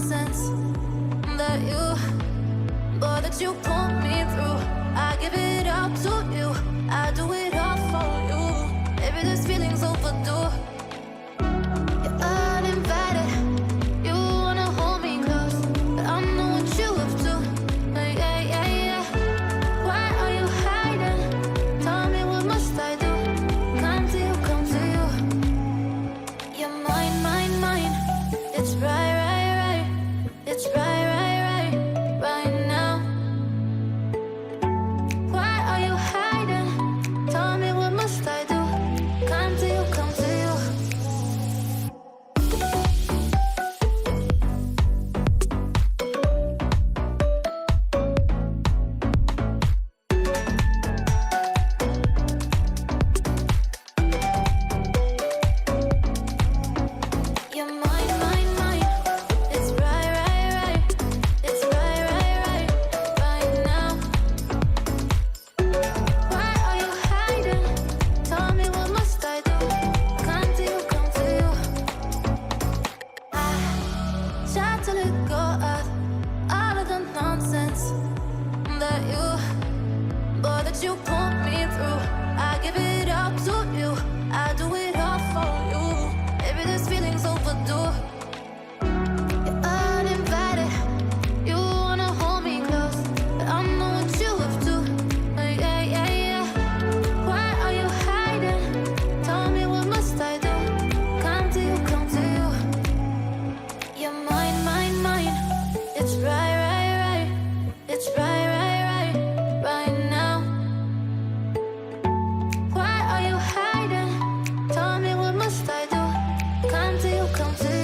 nonsense that you put me through. I give it up to you, I do it all for you. Maybe this feeling's overdue. You're uninvited, you wanna hold me close, but I know what you have to. Yeah, yeah, yeah. Why are you hiding? Tell me, what must I do? Come to you, come to you. You're mine, mine, mine. It's right, right, right. It's right, right, right, right now. Why are you hiding? Tell me, what must I do? Come to you, come to you. You're mine, mine, mine. It's right, right, right. It's right, right, right, right now. Why are you hiding? Tell me, what must I do? Come to you, come to you. I try to let go of all of the nonsense that you put me through. I give it up to you, I do it all for you. Maybe this feeling's overdue. You're uninvited, you wanna hold me close, but I know what you have to. Yeah, yeah, yeah. Why are you hiding? Tell me, what must I do? Come to you, come to you. You're mine, mine, mine. It's right, right, right. It's right, right, right, right now. Why are you hiding? Tell me, what must I do? Come to you, come to you.